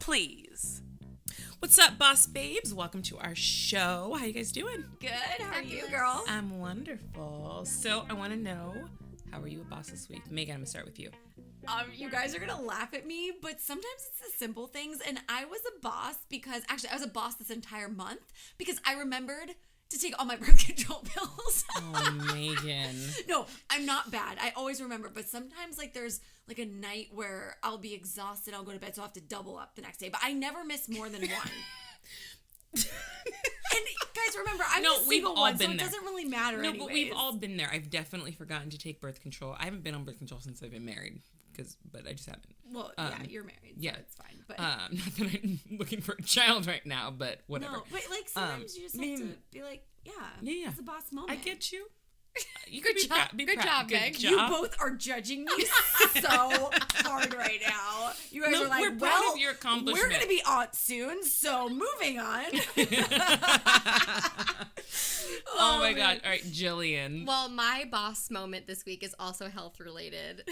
please. What's up, boss babes? Welcome to our show. How you guys doing? Good. How are you, girl? I'm wonderful. So I want to know, how are you a boss this week? Megan, I'm going to start with you. You guys are going to laugh at me, but sometimes it's the simple things. And I was a boss because, actually, I was a boss this entire month because I remembered to take all my birth control pills. Oh, Megan. No, I'm not bad. I always remember. But sometimes, like, there's, like, a night where I'll be exhausted. I'll go to bed, so I'll have to double up the next day. But I never miss more than one. And guys, remember, I'm the single one, so it doesn't really matter anyways. No, but we've all been there. I've definitely forgotten to take birth control. I haven't been on birth control since I've been married, but I just haven't. Well, yeah, you're married, so it's fine. But not that I'm looking for a child right now, but whatever. No, but like sometimes you just have to be like, yeah, it's a boss moment. I get you. Good job, Meg. You both are judging me so hard right now. You guys are like, we're proud of your accomplishment. We're going to be aunts soon, so moving on. Oh my God. All right, Jillian. Well, my boss moment this week is also health related.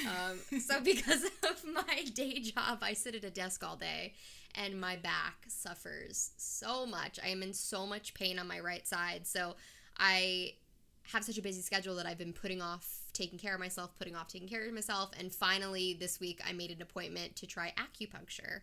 So because of my day job, I sit at a desk all day and my back suffers so much. I am in so much pain on my right side. So I have such a busy schedule that I've been putting off taking care of myself, and finally this week I made an appointment to try acupuncture,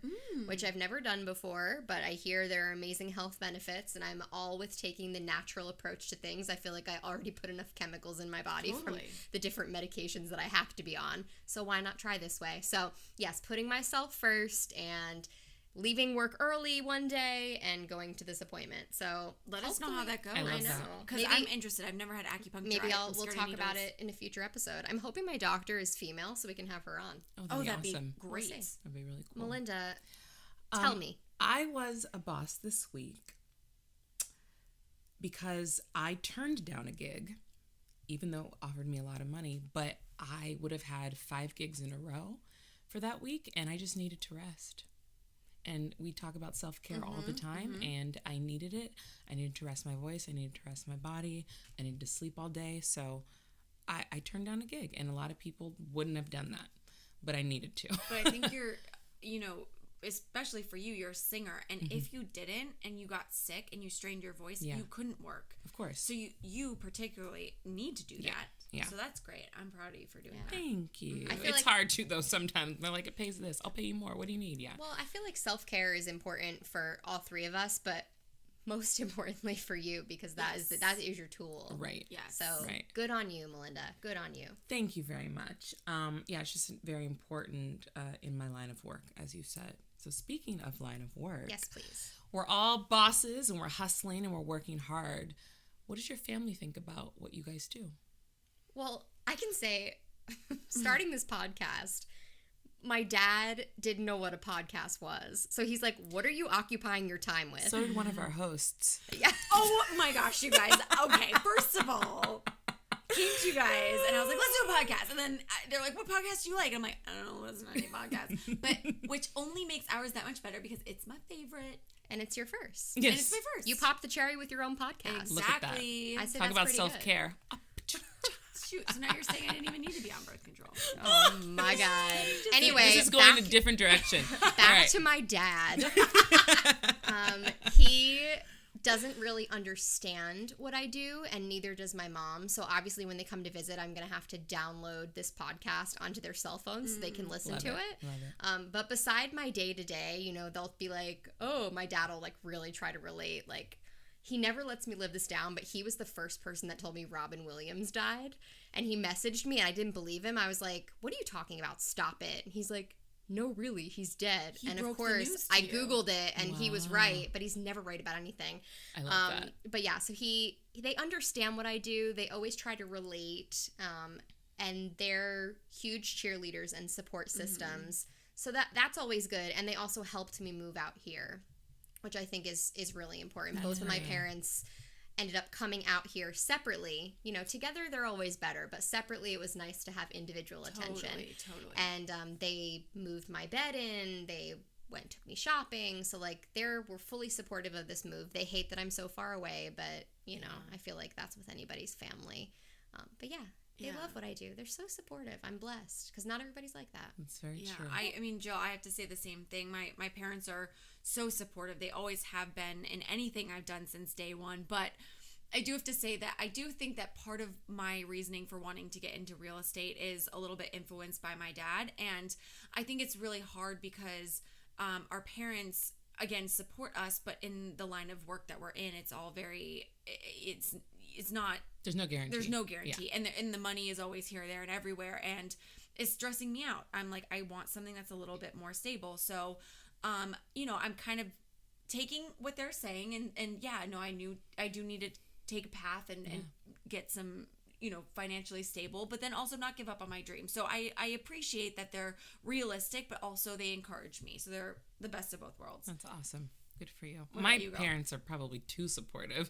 which I've never done before, but I hear there are amazing health benefits, and I'm all with taking the natural approach to things. I feel like I already put enough chemicals in my body from the different medications that I have to be on, so why not try this way? So yes, putting myself first and leaving work early one day and going to this appointment. So let us know how that goes. I know. Because I'm interested. I've never had acupuncture. Maybe we'll talk about it in a future episode. I'm hoping my doctor is female so we can have her on. Oh, that'd be awesome. Great. That'd be really cool. Malynda, tell me. I was a boss this week because I turned down a gig, even though it offered me a lot of money, but I would have had 5 gigs in a row for that week, and I just needed to rest. And we talk about self-care all the time, and I needed it. I needed to rest my voice. I needed to rest my body. I needed to sleep all day. So I turned down a gig, and a lot of people wouldn't have done that, but I needed to. But I think you're, especially for you, you're a singer. And if you didn't and you got sick and you strained your voice, you couldn't work. Of course. So you particularly need to do that. Yeah. So that's great. I'm proud of you for doing that. Thank you. I feel it's hard too, though, sometimes. They're like, it pays this. I'll pay you more. What do you need? Yeah. Well, I feel like self-care is important for all three of us, but most importantly for you, because that is your tool. Right. Yeah. So good on you, Malynda. Good on you. Thank you very much. It's just very important in my line of work, as you said. So speaking of line of work. Yes, please. We're all bosses and we're hustling and we're working hard. What does your family think about what you guys do? Well, I can say, starting this podcast, my dad didn't know what a podcast was. So he's like, what are you occupying your time with? So did one of our hosts. Yeah. Oh my gosh, you guys. Okay, first of all, came to you guys and I was like, let's do a podcast. And then they're like, what podcast do you like? And I'm like, I don't know, what's my podcast? But which only makes ours that much better because it's my favorite. And it's your first. Yes. And it's my first. You popped the cherry with your own podcast. Exactly. Look at that. I say Talk that's about pretty self-care. Shoot, so now you're saying I didn't even need to be on birth control. Oh my God. Anyway, this is going in a different direction. Back to my dad. He doesn't really understand what I do, and neither does my mom. So obviously when they come to visit, I'm going to have to download this podcast onto their cell phones so they can listen to it. Love it. But beside my day-to-day, they'll be like, oh, my dad will like really try to relate. Like, he never lets me live this down, but he was the first person that told me Robin Williams died. And he messaged me, and I didn't believe him. I was like, what are you talking about? Stop it. And he's like, no, really, he's dead. And of course, I Googled it, and he was right, but he's never right about anything. I love that. But yeah, so they understand what I do. They always try to relate, and they're huge cheerleaders and support systems. So that's always good. And they also helped me move out here, which I think is really important. Both of my parents ended up coming out here separately. Together they're always better, but separately it was nice to have individual attention. Totally. And they moved my bed in. They took me shopping. So we're fully supportive of this move. They hate that I'm so far away, but I feel like that's with anybody's family. But yeah. They love what I do. They're so supportive. I'm blessed because not everybody's like that. That's very true. I mean, Jill, I have to say the same thing. My parents are so supportive. They always have been in anything I've done since day one. But I do have to say that I do think that part of my reasoning for wanting to get into real estate is a little bit influenced by my dad. And I think it's really hard because our parents, again, support us, but in the line of work that we're in, it's all very, it's not. There's no guarantee. There's no guarantee. Yeah. And the money is always here, there, and everywhere. And it's stressing me out. I'm like, I want something that's a little bit more stable. So, I'm kind of taking what they're saying. And yeah, no, I do need to take a path and get some, financially stable, but then also not give up on my dreams. So I appreciate that they're realistic, but also they encourage me. So they're the best of both worlds. That's awesome. Good for you. What My about you, girl? parents are probably too supportive.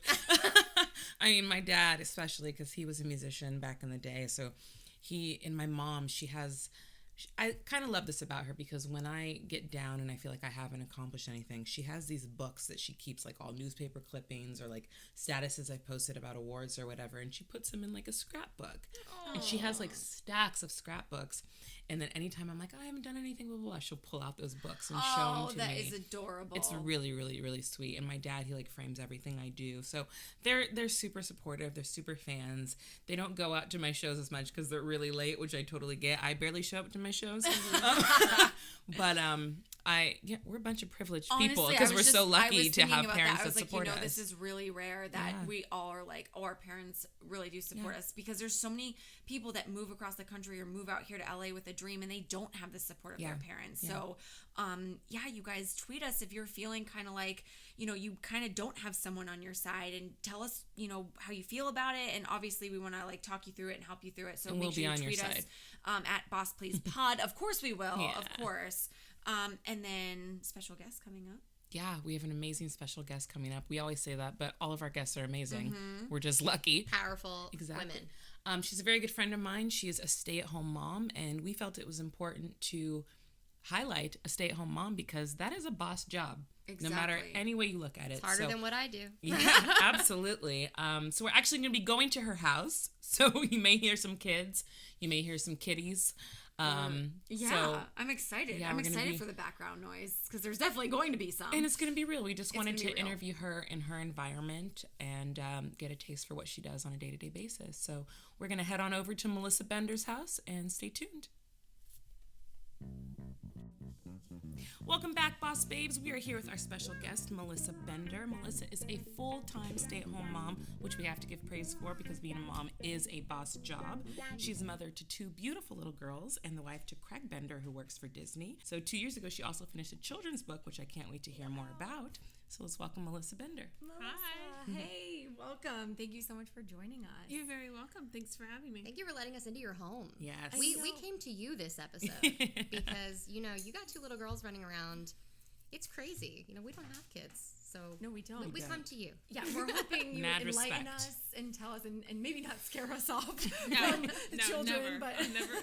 I mean, my dad, especially because he was a musician back in the day. So and my mom, I kind of love this about her because when I get down and I feel like I haven't accomplished anything, she has these books that she keeps, like all newspaper clippings or like statuses I posted about awards or whatever, and she puts them in like a scrapbook. Aww. And she has like stacks of scrapbooks. And then anytime I'm like, I haven't done anything, blah, blah, blah, she'll pull out those books and show them to me. Oh, that is adorable. It's really, really, really sweet. And my dad, he like frames everything I do. So they're super supportive. They're super fans. They don't go out to my shows as much because they're really late, which I totally get. I barely show up to my shows. But we're a bunch of privileged people because we're so lucky to have parents that support us. This is really rare that we all are like, our parents really do support us, because there's so many people that move across the country or move out here to LA with a dream and they don't have the support of their parents. So, you guys tweet us if you're feeling kind of like, you kind of don't have someone on your side, and tell us, how you feel about it. And obviously we want to like talk you through it and help you through it. So make sure you tweet us at Boss Please Pod. Of course we will. Yeah. Of course. And then special guests coming up. Yeah, we have an amazing special guest coming up. We always say that, but all of our guests are amazing. Mm-hmm. We're just lucky. Powerful women. She's a very good friend of mine. She is a stay-at-home mom, and we felt it was important to highlight a stay-at-home mom because that is a boss job. Exactly. No matter any way you look at it. It's harder than what I do. Yeah, absolutely. So we're actually going to be going to her house. So you may hear some kids. You may hear some kitties. I'm excited. Yeah, I'm excited for the background noise because there's definitely going to be some. And it's going to be real. We just wanted to interview her in her environment and get a taste for what she does on a day-to-day basis. So we're going to head on over to Melissa Bender's house and stay tuned. Welcome back, Boss Babes. We are here with our special guest, Melissa Bender. Melissa is a full-time stay-at-home mom, which we have to give praise for because being a mom is a boss job. She's mother to two beautiful little girls and the wife to Craig Bender, who works for Disney. So 2 years ago, she also finished a children's book, which I can't wait to hear more about. So let's welcome Melissa Bender. Hi. Hey, welcome. Thank you so much for joining us. You're very welcome. Thanks for having me. Thank you for letting us into your home. Yes. We came to you this episode because, you got two little girls running around. It's crazy. We don't have kids. So no, we don't. We come to you. Yeah, we're hoping you Mad enlighten respect. us and tell us and maybe not scare us off No, from the children. Never. But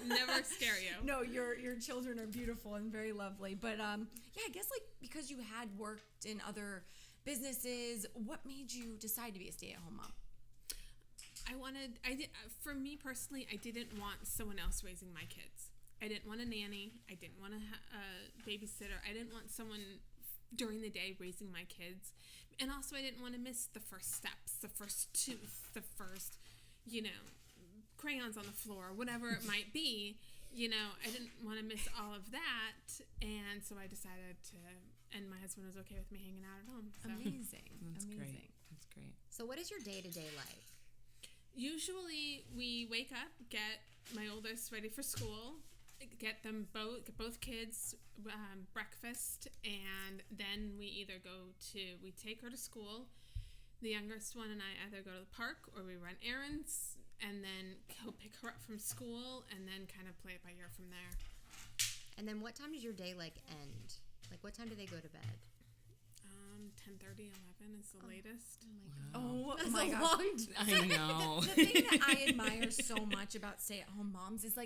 never scare you. No, your children are beautiful and very lovely. But I guess because you had worked in other businesses, what made you decide to be a stay-at-home mom? For me personally, I didn't want someone else raising my kids. I didn't want a nanny. I didn't want a babysitter. I didn't want someone during the day raising my kids. And also I didn't want to miss the first steps, the first tooth, the first, crayons on the floor, whatever it might be. I didn't want to miss all of that. And so I decided to, and my husband was okay with me hanging out at home. So. Amazing. That's Amazing. Great. That's great. So what is your day-to-day like? Usually we wake up, get my oldest ready for school, get both kids breakfast, and then we take her to school. The youngest one and I either go to the park or we run errands, and then he'll pick her up from school and then kind of play it by ear from there. And then what time does your day end? What time do they go to bed? 10:30, 11 is the latest. Oh That's my a gosh. long I know. The thing that I admire so much about stay-at-home moms is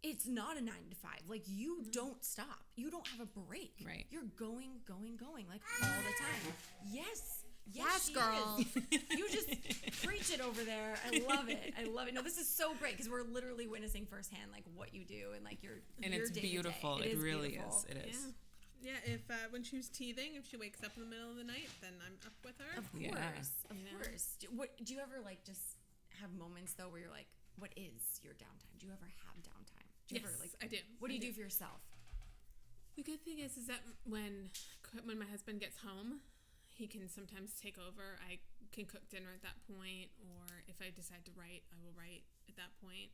it's not a 9 to 5. You don't stop. You don't have a break. Right. You're going all the time. Yes. Yes, she girl. is. You just preach it over there. I love it. I love it. No, this is so great because we're literally witnessing firsthand like what you do and like your And your it's day-to-day. beautiful. It is really beautiful. is. It is. Yeah. If when she's teething, if she wakes up in the middle of the night, then I'm up with her. Of course, Yeah. of course. Do you ever like just have moments though where you're like, what is your downtime? Do you ever have downtime? Do you Yes, ever like? I do. What do you do for yourself? The good thing is that when my husband gets home, he can sometimes take over. I can cook dinner at that point, or if I decide to write, I will write at that point.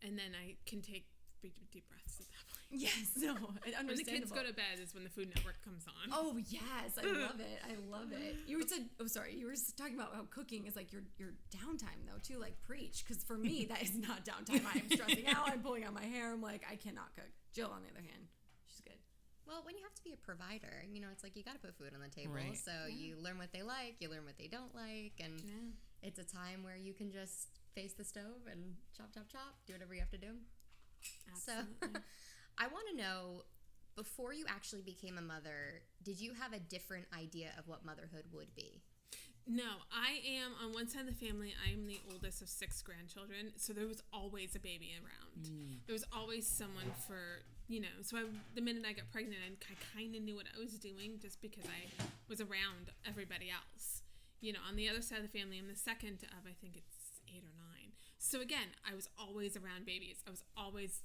And then I can take deep breaths at that point. Yes, no, understandable. When the kids go to bed is when the Food Network comes on. Oh yes, I love it. I love it. You said, you were talking about how cooking is like your downtime though too. Like preach, because for me that is not downtime. I am stressing out. I'm pulling out my hair. I'm like I cannot cook. Jill, on the other hand, she's good. Well, when you have to be a provider, you know, it's like you got to put food on the table. Right. So you learn what they like, you learn what they don't like, and it's a time where you can just face the stove and chop, chop, chop, do whatever you have to do. Absolutely. So I want to know, before you actually became a mother, did you have a different idea of what motherhood would be? No, I am, on one side of the family, I am the oldest of 6 grandchildren, so there was always a baby around. There was always someone for, so the minute I got pregnant, I kind of knew what I was doing just because I was around everybody else. On the other side of the family, I'm the second of, I think it's 8 or 9. So again, I was always around babies. I was always,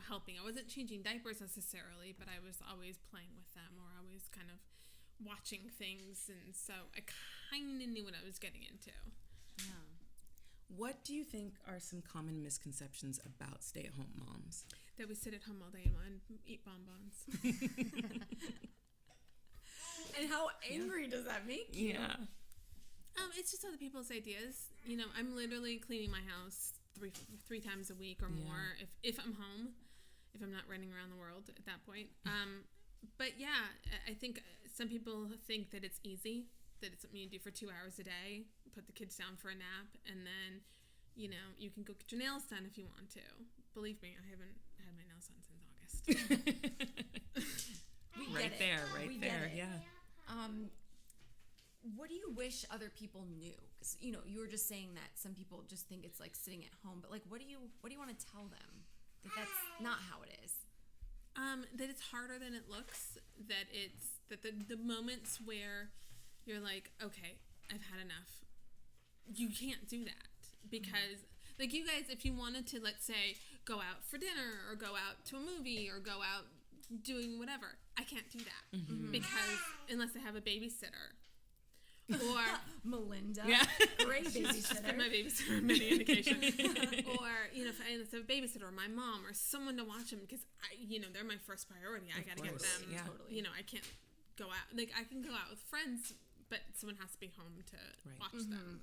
helping. I wasn't changing diapers necessarily, but I was always playing with them or always kind of watching things. And so I kind of knew what I was getting into. Yeah. What do you think are some common misconceptions about stay-at-home moms? That we sit at home all day and eat bonbons. And how angry does that make you? Yeah. It's just other people's ideas. I'm literally cleaning my house three times a week or more if I'm home, if I'm not running around the world at that point. But yeah, I think some people think that it's easy, that it's something you do for 2 hours a day, put the kids down for a nap, and then, you can go get your nails done if you want to. Believe me, I haven't had my nails done since August. Right there, yeah. What do you wish other people knew? Because you were just saying that some people just think it's like sitting at home, but like, what do you want to tell them that that's not how it is? That it's harder than it looks. That it's the moments where you're like, okay, I've had enough. You can't do that because, like, you guys, if you wanted to, let's say, go out for dinner or go out to a movie or go out doing whatever, I can't do that because unless I have a babysitter. Or Melinda, great babysitter. My babysitter, many indications. Or if I have a babysitter or my mom or someone to watch them because they're my first priority. I got to get them. Yeah. Totally. I can't go out. Like I can go out with friends, but someone has to be home to watch them.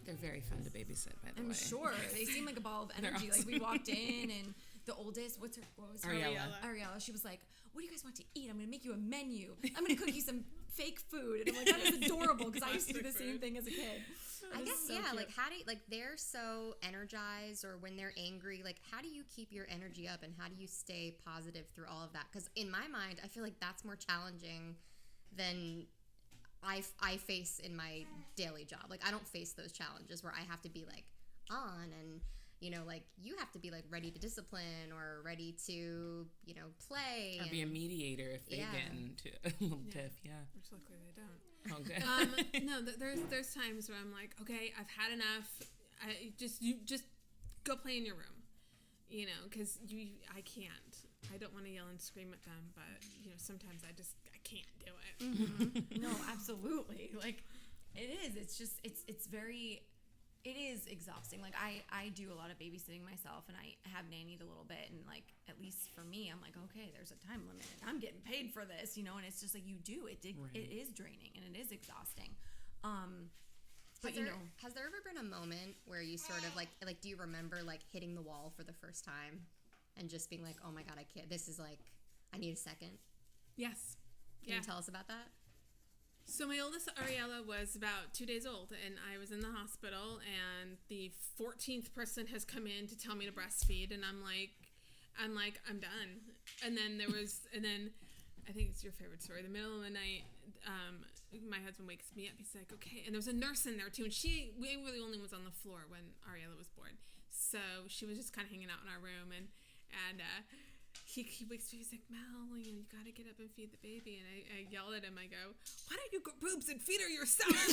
They're very fun to babysit, by the way. I'm sure they seem like a ball of energy. Like we walked in and the oldest, what was her Ariella. She was like, "What do you guys want to eat? I'm gonna make you a menu. I'm gonna cook you some fake food." And I'm like, "That is adorable," because I used to do the same thing as a kid. I guess so yeah. cute. Like how do you, like they're so energized, or when they're angry, like how do you keep your energy up and how do you stay positive through all of that? Because in my mind, I feel like that's more challenging than I face in my daily job. Like I don't face those challenges where I have to be like on and like you have to be like ready to discipline or ready to play Or be a mediator if they get into a little tiff. Yeah. Which luckily they don't. Okay. No, there's times where I'm like, okay, I've had enough. You just go play in your room, because I can't. I don't want to yell and scream at them, but sometimes I can't do it. No, absolutely. Like it is. It's just it is exhausting. Like I do a lot of babysitting myself and I have nannied a little bit and like at least for me I'm like, okay, there's a time limit and I'm getting paid for this, and it's just like it is draining and it is exhausting. But has there ever been a moment where you sort of like do you remember like hitting the wall for the first time and just being like, oh my god, I can't, this is like, I need a second? Yes. Can you tell us about that? So my oldest Ariella was about 2 days old, and I was in the hospital, and the 14th person has come in to tell me to breastfeed, and I'm like, I'm done. And then I think it's your favorite story. The middle of the night, my husband wakes me up. He's like, okay. And there was a nurse in there too. And we were the only ones on the floor when Ariella was born. So she was just kind of hanging out in our room. And he wakes me. He's like, Mel, you got to get up and feed the baby. And I yell at him. I go, why don't you go boobs and feed her yourself? He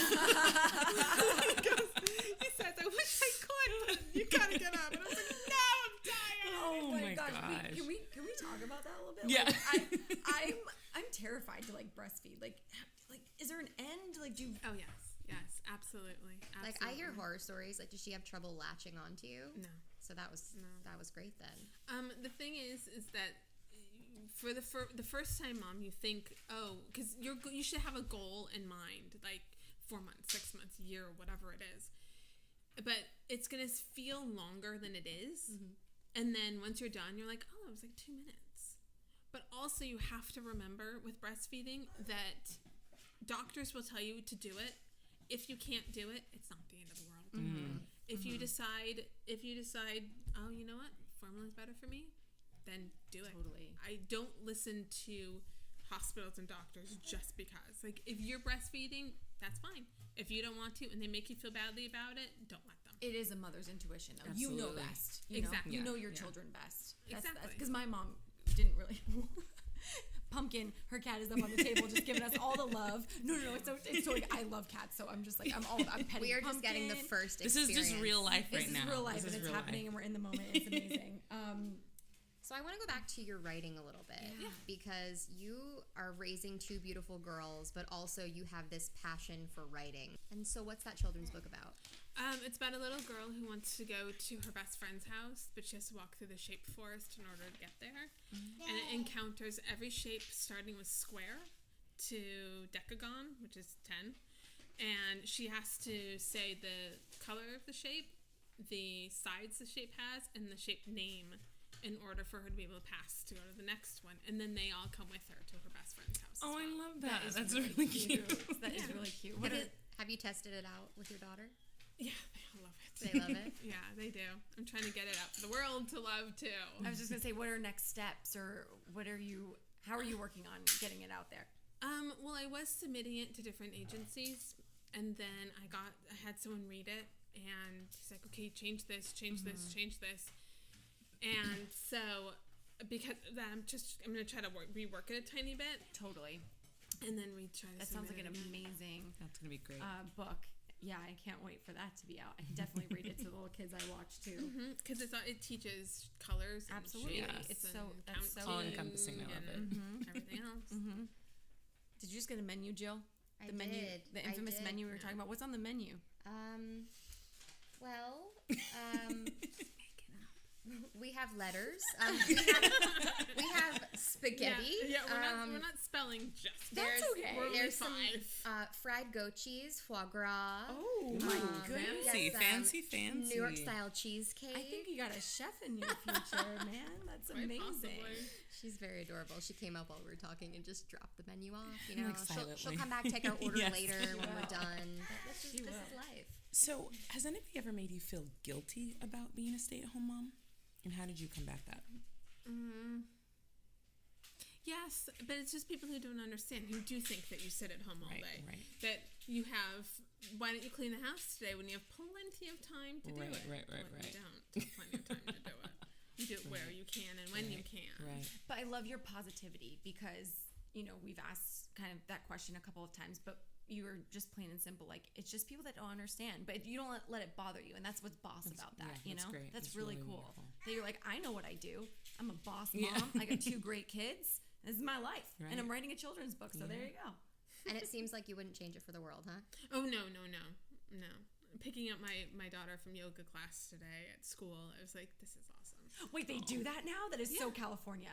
says, I wish I could, but you got to get up. And I was like, no, I'm tired. Oh my gosh. Can we talk about that a little bit? Yeah. Like, I'm terrified to like breastfeed. Like, is there an end? Like, do you... Oh yes, absolutely. Like, I hear horror stories. Like, does she have trouble latching onto you? No. So that was great then. The thing is that for the first time mom, you think, because you should have a goal in mind, like 4 months, 6 months, a year, whatever it is. But it's gonna feel longer than it is. Mm-hmm. And then once you're done, you're like, oh, it was like 2 minutes. But also you have to remember with breastfeeding that doctors will tell you to do it. If you can't do it, it's not the end of the world. Mm-hmm. If you decide, oh, you know what, formula is better for me, then do it. Totally. I don't listen to hospitals and doctors just because. Like, if you're breastfeeding, that's fine. If you don't want to and they make you feel badly about it, don't let them. It is a mother's intuition, though. Absolutely. You know best. Exactly. You know your children best. Exactly. Because my mom didn't really... Pumpkin, her cat is up on the table just giving us all the love. No, it's totally... I love cats, so I'm just like, I'm petting We are Pumpkin. just getting the first This experience. is just real life right now. This is real life, and it's happening, and we're in the moment. It's amazing. So I want to go back to your writing a little bit because you are raising 2 beautiful girls, but also you have this passion for writing. And so what's that children's book about? It's about a little girl who wants to go to her best friend's house, but she has to walk through the shaped forest in order to get there. Yay. And it encounters every shape starting with square to decagon, which is 10. And she has to say the color of the shape, the sides the shape has, and the shape name in order for her to be able to pass to go to the next one. And then they all come with her to her best friend's house. Oh, I love that. That's really really cute. That is really cute. Have you tested it out with your daughter? Yeah, they all love it. They love it? Yeah, they do. I'm trying to get it out for the world to love, too. I was just going to say, what are next steps, or how are you working on getting it out there? Well, I was submitting it to different agencies, and then I had someone read it, and he's like, okay, change this, change this, change this. And so, because of that, I'm going to try to rework it a tiny bit. Totally. And then we try to That sounds like an amazing That's going to be great. book. Yeah, I can't wait for that to be out. I can definitely read it to the little kids I watch too. Because it teaches colors and Absolutely. shapes It's and that's so all encompassing. I love it. Everything else. Did you just get a menu, Jill? I menu, did. the infamous I did. menu we were talking about. What's on the menu? We have letters. We have spaghetti. Yeah, we're not spelling just. That's okay. There's some fried goat cheese, foie gras. Oh my goodness! Fancy. New York style cheesecake. I think you got a chef in your future, man. That's Quite amazing. possibly. She's very adorable. She came up while we were talking and just dropped the menu off. You know, Like she'll come back, take our order Yes. later when we're done. But this is life. So, has anybody ever made you feel guilty about being a stay-at-home mom? And how did you combat that? Yes, but it's just people who don't understand, who do think that you sit at home all day. Right. That you have, why don't you clean the house today when you have plenty of time to do it? Right. You don't have plenty of time to do it. You do it where you can and when you can. Right. But I love your positivity because, we've asked kind of that question a couple of times, but you were just plain and simple. Like, it's just people that don't understand, but you don't let it bother you. And that's what's boss about that, that's great. That's That's really really cool. wonderful. That you're like, I know what I do. I'm a boss mom. I got 2 great kids. This is my life. Right. And I'm writing a children's book. So there you go. And it seems like you wouldn't change it for the world, huh? Oh, no. Picking up my daughter from yoga class today at school, I was like, this is awesome. Wait, they do that now? That is so California.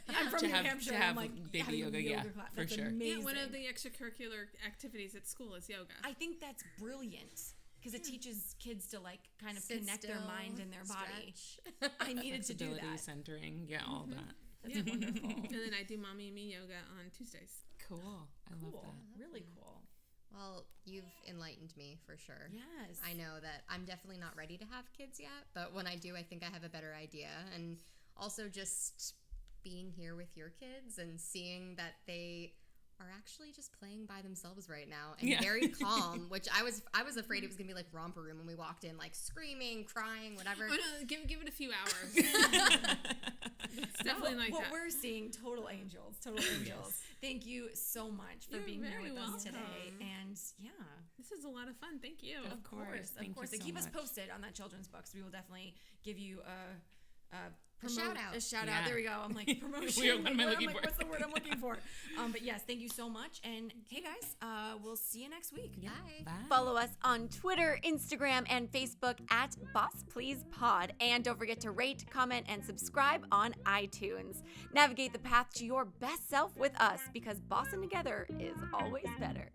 I'm from New Hampshire. To have I'm like, baby having yoga, a yoga class. for That's sure. amazing. Yeah, one of the extracurricular activities at school is yoga. I think that's brilliant because it teaches kids to kind of Sit connect their still, mind and their body. stretch. I needed to do Flexibility, that. centering, all that. That's wonderful. And then I do mommy and me yoga on Tuesdays. Cool. I love Cool. that. Really cool. Well, you've enlightened me for sure. Yes. I know that I'm definitely not ready to have kids yet, but when I do, I think I have a better idea. And also just being here with your kids and seeing that they are actually just playing by themselves right now and very calm, which I was afraid it was gonna be like Romper Room when we walked in, like screaming, crying, whatever. Oh no, give it a few hours. It's definitely like what that. we're seeing, total angels. Thank you so much for You're being here very with us welcome. today. And This is a lot of fun. Thank you. of course. Thank you And so keep us much. posted on that children's book. So we will definitely give you a shout out. A shout Yeah. out. There we go. I'm like promotion. What am I looking for? What's the word I'm looking for? But yes, thank you so much. And hey guys, we'll see you next week. Bye. Bye. Follow us on Twitter, Instagram, and Facebook at Boss Please Pod. And don't forget to rate, comment, and subscribe on iTunes. Navigate the path to your best self with us because bossing together is always better.